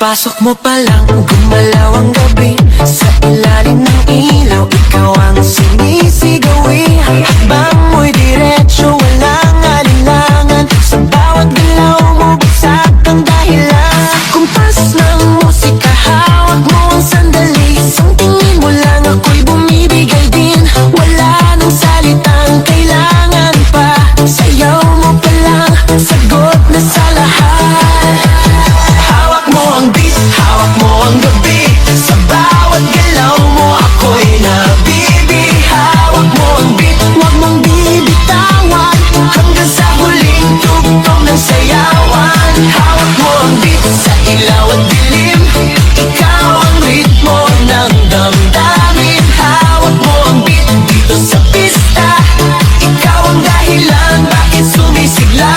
Pagpasok mo pa lang, gumalaw ang gabi. Sa ilalim ng ilaw, ikaw ang sinisigawi. Hakbang mo'y diretsyo, walang alinlangan. Sa bawat galaw mo, bagsak ang dahilan. Kumpas ng musika, hawak mo ang sandali. Isang tingin mo lang, ako'y bumibigay din. Wala nang salitang kailangan pa. Sayaw mo pa lang, sagot na sa lahat. Hawak mo ang beat, hawak mo ang gabi. Sa bawat galaw mo, ako'y nabibi. Hawak mo ang beat, huwag mong bibitawan. Hanggang sa huling tugtog ng sayawan. Hawak mo ang beat, sa ilaw at dilim. Ikaw ang ritmo ng damdamin. Hawak mo ang beat, dito sa pista. Ikaw ang dahilan, bakit sumisigla.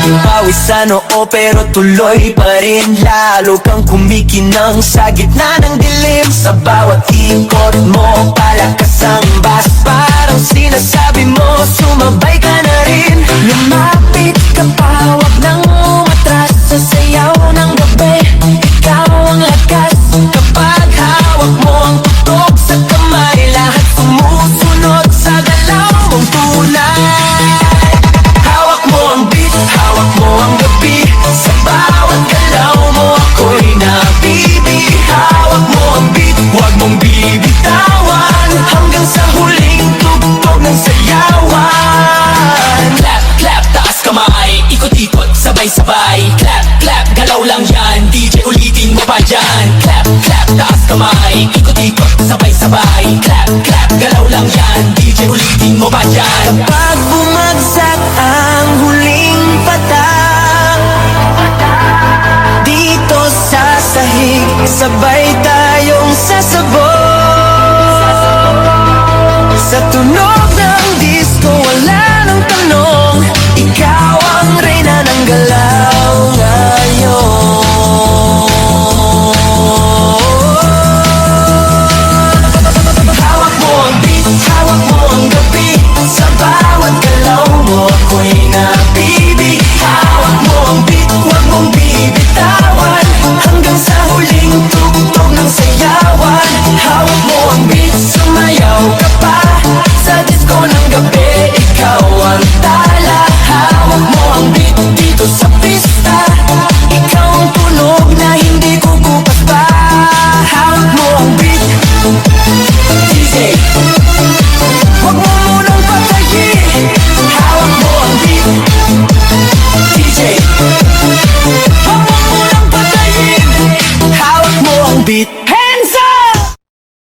Pawis sa noo pero tuloy pa rin. Lalo kang kumikinang sa gitna ng dilim. Sa bawat ikot mo, palakas ang bass. Parang sinasabi mo, sumabay ka na rin. Lumapit ka pa, wag nang umatras. Sa sayaw ng gabi, ikaw ang lakas. Kapag hawak mo ang tutok sa kamay, lahat sumusunod sa galaw mong tunay. Hawak mo ang beat, hawak mo ang gabi. Sa bawat galaw mo, ako'y nabibi. Hawak mo ang beat, huwag mong bibitawan. Hanggang sa huling tugtog ng sayawan. Clap, clap, taas kamay, ikot-ikot, sabay-sabay. Clap, clap, galaw lang yan, DJ ulitin mo pa dyan. Clap, clap, taas kamay, ikot-ikot, sabay-sabay. Clap, clap, galaw lang yan, DJ ulitin mo pa dyan. Kapag bumagsak ang huling patak, dito sa sahig, sabay tayong sasabog. Sa tunog ng disco, wala nang tanong. Ikaw ang reyna ng galaw ngayon. Hawak mo ang beat, hawak mo ang gabi. Sa bawat galaw mo, ako'y nabibi. Hawak mo ang beat, huwag mong bibitawan. Hanggang sa huling tugtog ng sayawan. Hawak mo ang beat, sumayaw ka pa. Sa disco ng gabi, ikaw ang tala. Hawak mo ang beat, dito sa pista. Ikaw ang tunog na hindi kukupas pa. Hawak mo ang beat, DJ, huwag mo munang patayin. Hawak mo ang beat, DJ, huwag mo munang patayin. Hawak mo ang beat.